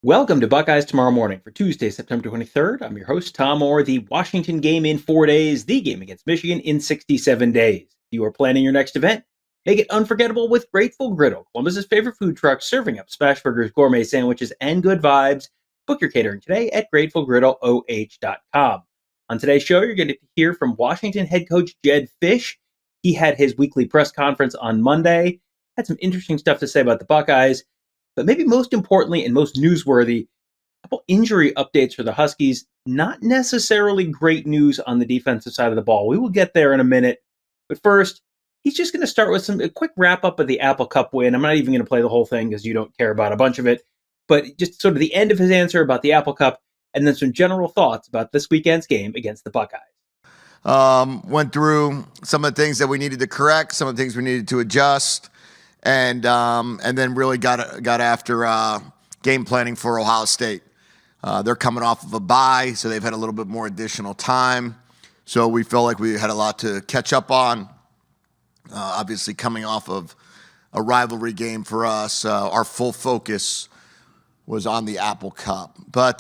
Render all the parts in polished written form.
Welcome to Buckeyes Tomorrow Morning for Tuesday, September 23rd. I'm your host, Tom Orr. The Washington game in 4 days, the game against Michigan in 67 days. If you are planning your next event, make it unforgettable with Grateful Griddle, Columbus's favorite food truck, serving up smash burgers, gourmet sandwiches, and good vibes. Book your catering today at GratefulGriddleOH.com. On today's show, you're going to hear from Washington head coach Jedd Fisch. He had his weekly press conference on Monday, had some interesting stuff to say about the Buckeyes. But maybe most importantly and most newsworthy, a couple injury updates for the Huskies. Not necessarily great news on the defensive side of the ball. We will get there in a minute. But first, he's just going to start with a quick wrap up of the Apple Cup win. I'm not even going to play the whole thing because you don't care about a bunch of it. But just sort of the end of his answer about the Apple Cup and then some general thoughts about this weekend's game against the Buckeyes. Went through some of the things that we needed to correct, some of the things we needed to adjust. And then really got after game planning for Ohio State. They're coming off of a bye, so they've had a little bit more additional time. So we felt like we had a lot to catch up on. Obviously, coming off of a rivalry game for us, our full focus was on the Apple Cup. But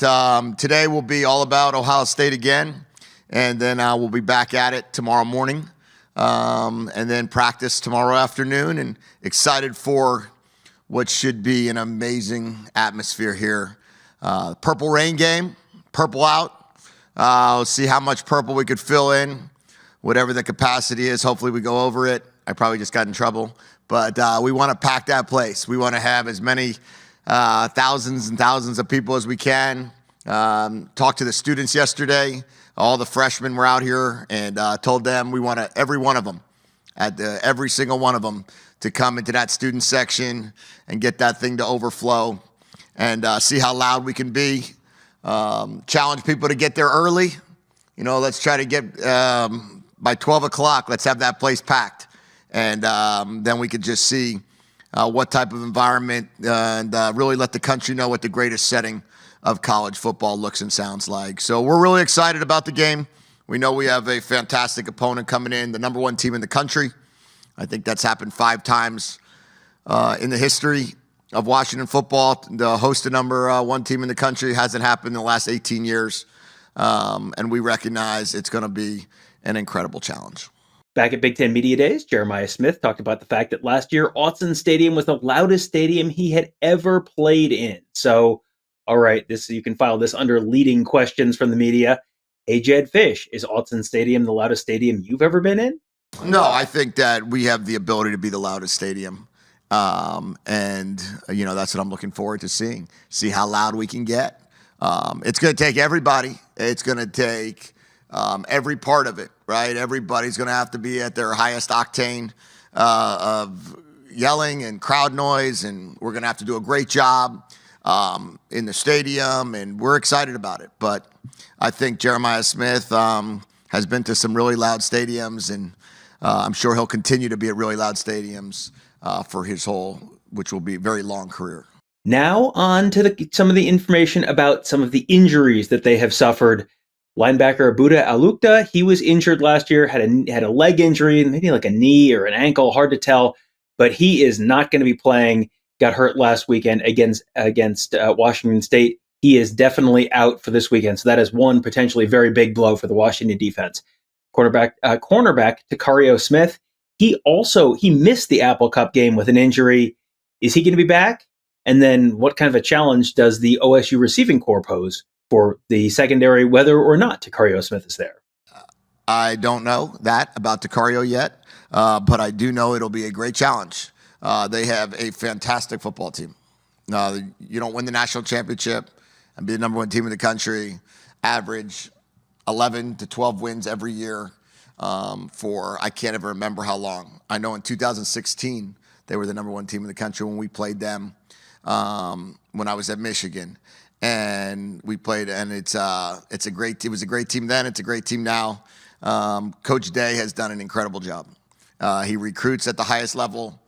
today will be all about Ohio State again, and then we'll be back at it tomorrow morning. And then practice tomorrow afternoon, and excited for what should be an amazing atmosphere here. Purple rain game, purple out. We'll see how much purple we could fill in, whatever the capacity is. Hopefully we go over it. I probably just got in trouble, but we want to pack that place. We want to have as many thousands and thousands of people as we can. Talked to the students yesterday. All the freshmen were out here, and told them we want every one of them, every single one of them, to come into that student section and get that thing to overflow and see how loud we can be. Challenge people to get there early. Let's try to get by 12 o'clock, let's have that place packed. And then we could just see what type of environment and really let the country know what the greatest setting of college football looks and sounds like. So we're really excited about the game. We know we have a fantastic opponent coming in, the number one team in the country. I think that's happened 5 times in the history of Washington football. To host a number one team in the country hasn't happened in the last 18 years. And we recognize it's going to be an incredible challenge. Back at Big Ten Media Days, Jeremiah Smith talked about the fact that last year, Autzen Stadium was the loudest stadium he had ever played in. So, all right, you can file this under leading questions from the media. Hey, Jedd Fisch, is Autzen Stadium the loudest stadium you've ever been in? No, I think that we have the ability to be the loudest stadium. And that's what I'm looking forward to seeing. See how loud we can get. It's going to take everybody. It's going to take every part of it, right? Everybody's going to have to be at their highest octane of yelling and crowd noise, and we're going to have to do a great job in the stadium, and we're excited about it. But I think Jeremiah Smith has been to some really loud stadiums, and I'm sure he'll continue to be at really loud stadiums for his which will be a very long career. Now on to some of the information about some of the injuries that they have suffered. Linebacker Buda Alukta, he was injured last year, had a leg injury, maybe like a knee or an ankle, hard to tell, but he is not going to be playing. Got hurt last weekend against Washington State. He is definitely out for this weekend. So that is one potentially very big blow for the Washington defense. Cornerback Takario Smith. He missed the Apple Cup game with an injury. Is he going to be back? And then what kind of a challenge does the OSU receiving corps pose for the secondary, whether or not Takario Smith is there? I don't know that about Takario yet, but I do know it'll be a great challenge. They have a fantastic football team. You don't win the national championship and be the number one team in the country, average 11 to 12 wins every year for I can't ever remember how long. I know in 2016 they were the number one team in the country when we played them when I was at Michigan. And we played, and it was a great team then. It's a great team now. Coach Day has done an incredible job. He recruits at the highest level.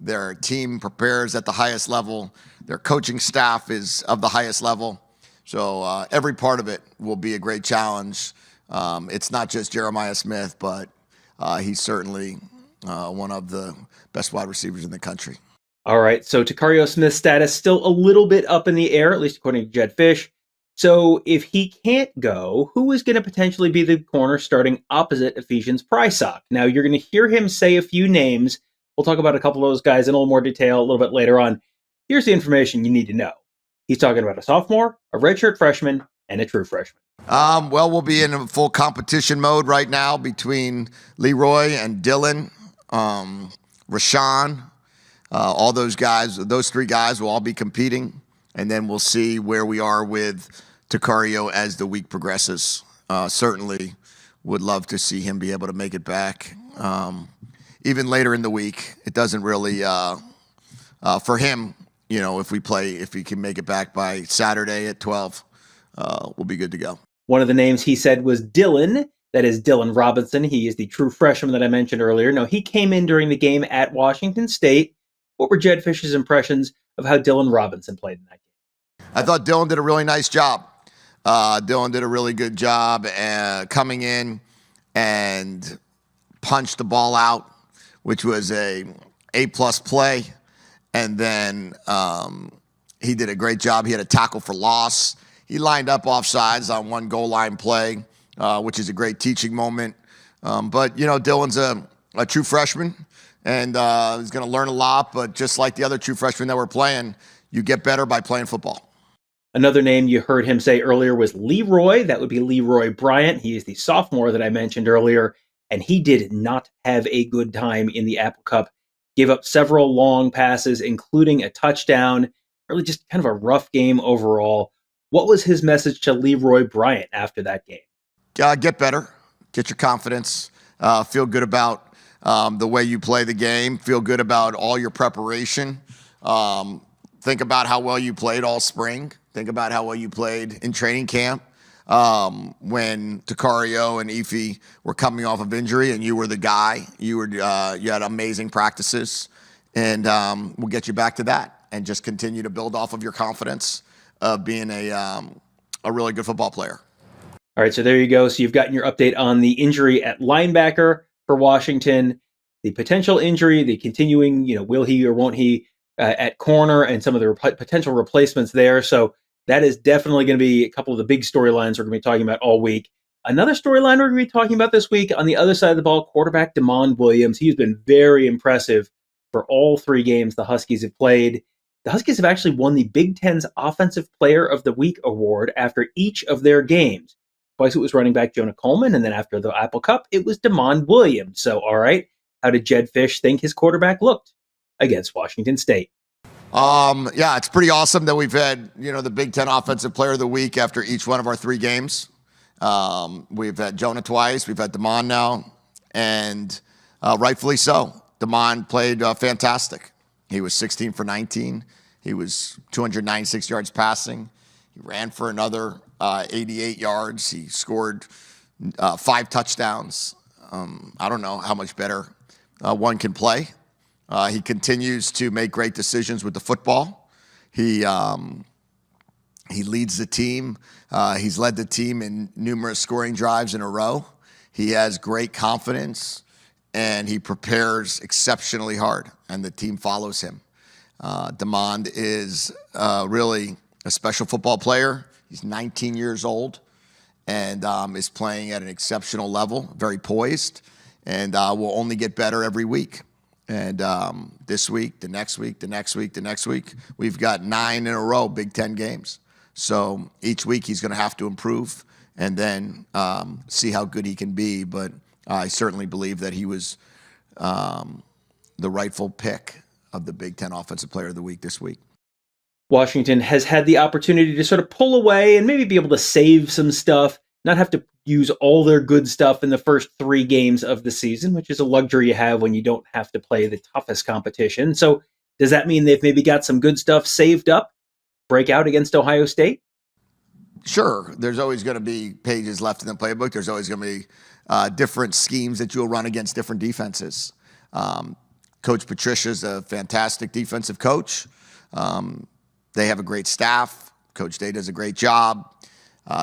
Their team prepares at the highest level. Their coaching staff is of the highest level. So every part of it will be a great challenge. It's not just Jeremiah Smith, but he's certainly one of the best wide receivers in the country. All right, so Takario Smith's status still a little bit up in the air, at least according to Jedd Fisch. So if he can't go, who is going to potentially be the corner starting opposite Ephesians Prysock? Now, you're going to hear him say a few names. We'll talk about a couple of those guys in a little more detail a little bit later on. Here's the information you need to know. He's talking about a sophomore, a redshirt freshman, and a true freshman. Well, we'll be in a full competition mode right now between Leroy and Dylan, Rashawn. All those guys, those three guys will all be competing, and then we'll see where we are with Takario as the week progresses. Certainly would love to see him be able to make it back. Even later in the week, it doesn't really, for him, if he can make it back by Saturday at 12, we'll be good to go. One of the names he said was Dylan. That is Dylan Robinson. He is the true freshman that I mentioned earlier. No, he came in during the game at Washington State. What were Jedd Fisch's impressions of how Dylan Robinson played in that game? I thought Dylan did a really nice job. Dylan did a really good job coming in and punched the ball out, which was A-plus play. And then he did a great job. He had a tackle for loss. He lined up offsides on one goal line play, which is a great teaching moment. But Dylan's a true freshman. And he's going to learn a lot, but just like the other true freshmen that were playing, you get better by playing football. Another name you heard him say earlier was Leroy. That would be Leroy Bryant. He is the sophomore that I mentioned earlier, and he did not have a good time in the Apple Cup. Gave up several long passes, including a touchdown. Really just kind of a rough game overall. What was his message to Leroy Bryant after that game? Get better. Get your confidence. Feel good about the way you play the game. Feel good about all your preparation. Think about how well you played all spring. Think about how well you played in training camp when Takario and Efi were coming off of injury, and you were the guy. You had amazing practices, and we'll get you back to that and just continue to build off of your confidence of being a really good football player. All right, so there you go. So you've gotten your update on the injury at linebacker for Washington, the potential injury, the continuing, will he or won't he at corner, and some of the potential replacements there. So that is definitely going to be a couple of the big storylines we're going to be talking about all week. Another storyline we're going to be talking about this week on the other side of the ball, quarterback Demond Williams. He's been very impressive for all three games the Huskies have played. The Huskies have actually won the Big Ten's Offensive Player of the Week award after each of their games. Twice it was running back Jonah Coleman, and then after the Apple Cup, it was Demond Williams. So, all right, how did Jedd Fisch think his quarterback looked against Washington State? Yeah, it's pretty awesome that we've had, the Big Ten Offensive Player of the Week after each one of our three games. We've had Jonah twice. We've had Demond now, and rightfully so. Demond played fantastic. He was 16 for 19. He was 296 yards passing. He ran for another 88 yards. He scored 5 touchdowns. I don't know how much better one can play. He continues to make great decisions with the football. He leads the team. He's led the team in numerous scoring drives in a row. He has great confidence, and he prepares exceptionally hard, and the team follows him. Demond is really a special football player. He's 19 years old and is playing at an exceptional level, very poised, and will only get better every week. And this week, the next week, the next week, the next week, we've got 9 in a row Big Ten games. So each week he's going to have to improve and then see how good he can be. But I certainly believe that he was the rightful pick of the Big Ten Offensive Player of the Week this week. Washington has had the opportunity to sort of pull away and maybe be able to save some stuff, not have to use all their good stuff in the first 3 games of the season, which is a luxury you have when you don't have to play the toughest competition. So does that mean they've maybe got some good stuff saved up, break out against Ohio State? Sure. There's always going to be pages left in the playbook. There's always going to be different schemes that you'll run against different defenses. Coach Patricia's a fantastic defensive coach. They have a great staff. Coach Day does a great job.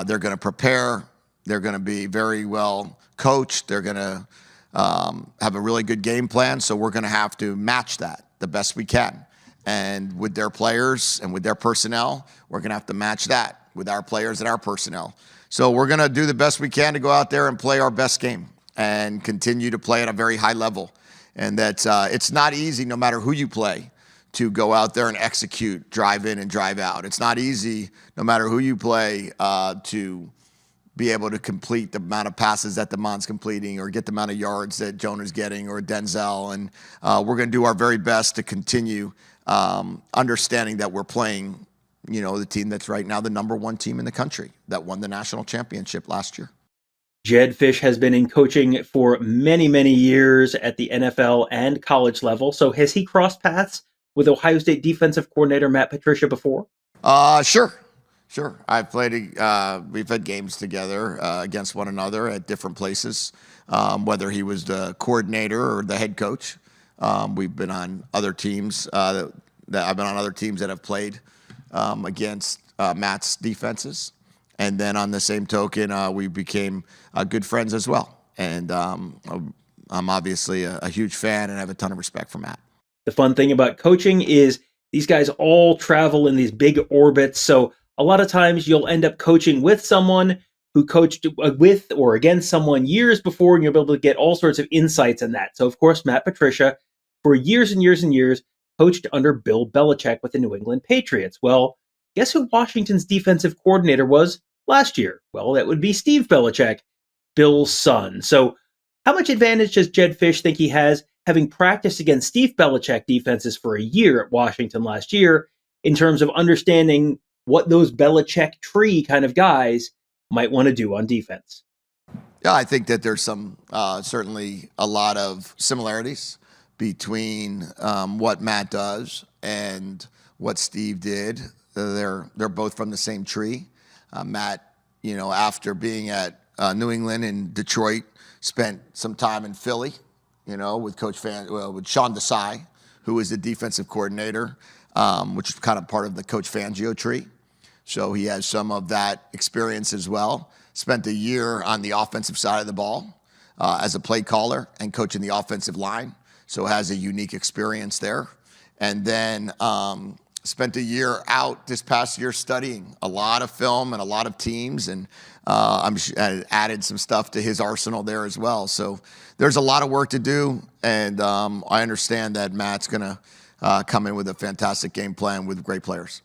They're going to prepare. They're going to be very well coached. They're going to have a really good game plan. So we're going to have to match that the best we can. And with their players and with their personnel, we're going to have to match that with our players and our personnel. So we're going to do the best we can to go out there and play our best game and continue to play at a very high level. And that it's not easy, no matter who you play, to go out there and execute, drive in and drive out. It's not easy, no matter who you play, to be able to complete the amount of passes that Damon's completing or get the amount of yards that Jonah's getting or Denzel. And we're going to do our very best to continue understanding that we're playing, the team that's right now the number one team in the country that won the national championship last year. Jedd Fisch has been in coaching for many, many years at the NFL and college level. So has he crossed paths with Ohio State defensive coordinator Matt Patricia before? Sure. I've played, we've had games together against one another at different places, whether he was the coordinator or the head coach. We've been on other teams I've been on other teams that have played against Matt's defenses. And then on the same token, we became good friends as well. And I'm obviously a huge fan and have a ton of respect for Matt. The fun thing about coaching is these guys all travel in these big orbits. So a lot of times you'll end up coaching with someone who coached with or against someone years before, and you'll be able to get all sorts of insights in that. So, of course, Matt Patricia, for years and years and years, coached under Bill Belichick with the New England Patriots. Well, guess who Washington's defensive coordinator was last year? Well, that would be Steve Belichick, Bill's son. So how much advantage does Jedd Fisch think he has having practiced against Steve Belichick defenses for a year at Washington last year in terms of understanding what those Belichick tree kind of guys might want to do on defense? Yeah, I think that there's some certainly a lot of similarities between what Matt does and what Steve did. They're both from the same tree. Matt, after being at New England and Detroit, spent some time in Philly, with with Sean Desai, who was the defensive coordinator, which is kind of part of the Coach Fangio tree. So he has some of that experience as well. Spent a year on the offensive side of the ball as a play caller and coaching the offensive line. So has a unique experience there. And then spent a year out this past year studying a lot of film and a lot of teams, and added some stuff to his arsenal there as well. So there's a lot of work to do, and I understand that Matt's going to come in with a fantastic game plan with great players.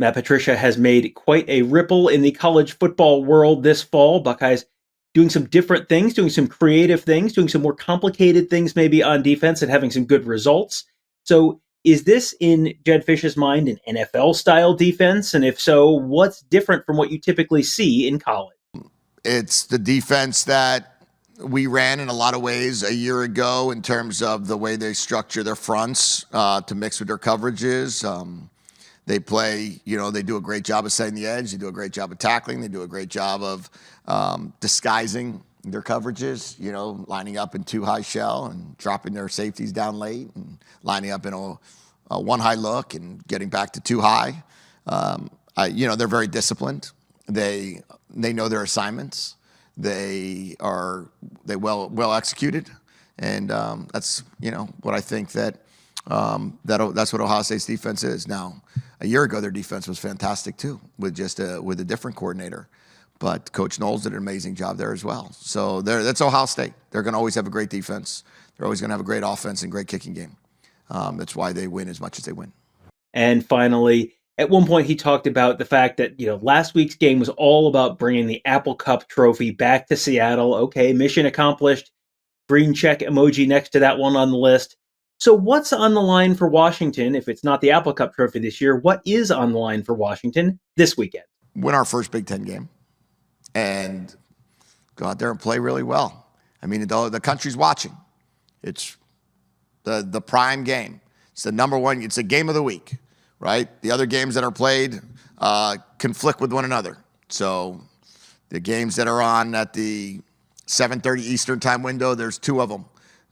Matt Patricia has made quite a ripple in the college football world this fall. Buckeyes doing some different things, doing some creative things, doing some more complicated things maybe on defense and having some good results. So is this, in Jedd Fisch's mind, an NFL-style defense? And if so, what's different from what you typically see in college? It's the defense that we ran in a lot of ways a year ago in terms of the way they structure their fronts to mix with their coverages. They play, they do a great job of setting the edge. They do a great job of tackling. They do a great job of disguising their coverages, lining up in two high shell and dropping their safeties down late and lining up in a one high look and getting back to two high. They're very disciplined. They know their assignments. They well executed, and that's what I think that's what Ohio State's defense is now. A year ago, their defense was fantastic too, with a different coordinator. But Coach Knowles did an amazing job there as well. So that's Ohio State. They're going to always have a great defense. They're always going to have a great offense and great kicking game. That's why they win as much as they win. And finally, at one point he talked about the fact that, last week's game was all about bringing the Apple Cup trophy back to Seattle. Okay, mission accomplished. Green check emoji next to that one on the list. So what's on the line for Washington if it's not the Apple Cup trophy this year? What is on the line for Washington this weekend? Win our first Big Ten game and go out there and play really well. I mean, the country's watching. It's the prime game. It's the number one. It's a game of the week, right? The other games that are played conflict with one another. So the games that are on at the 7:30 Eastern time window, there's two of them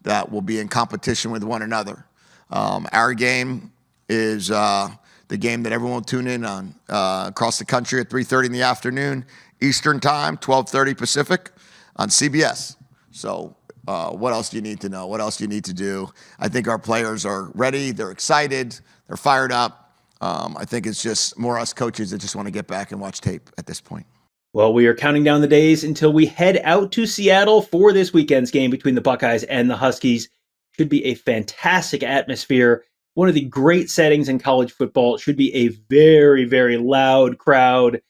that will be in competition with one another. Our game is the game that everyone will tune in on across the country at 3:30 in the afternoon Eastern time, 12:30 Pacific on CBS. So what else do you need to know? What else do you need to do? I think our players are ready. They're excited. They're fired up. I think it's just more us coaches that just want to get back and watch tape at this point. Well, we are counting down the days until we head out to Seattle for this weekend's game between the Buckeyes and the Huskies. Should be a fantastic atmosphere. One of the great settings in college football. It should be a very, very loud crowd.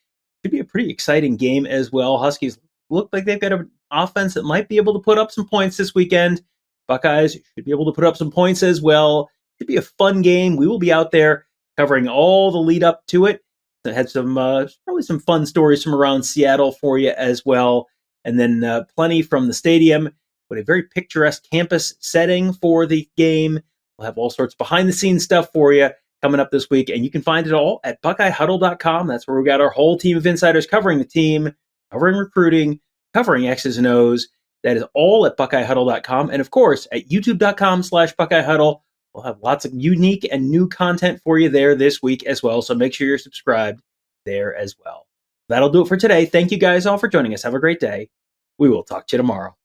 Should be a pretty exciting game as well. Huskies look like they've got an offense that might be able to put up some points this weekend. Buckeyes should be able to put up some points as well. Should be a fun game. We will be out there covering all the lead up to it. I had some probably some fun stories from around Seattle for you as well, and then plenty from the stadium. But a very picturesque campus setting for the game. We'll have all sorts of behind-the-scenes stuff for you coming up this week, and you can find it all at BuckeyeHuddle.com. That's where we've got our whole team of insiders covering the team, covering recruiting, covering X's and O's. That is all at BuckeyeHuddle.com, and of course at YouTube.com/BuckeyeHuddle. We'll have lots of unique and new content for you there this week as well, so make sure you're subscribed there as well. That'll do it for today. Thank you guys all for joining us. Have a great day. We will talk to you tomorrow.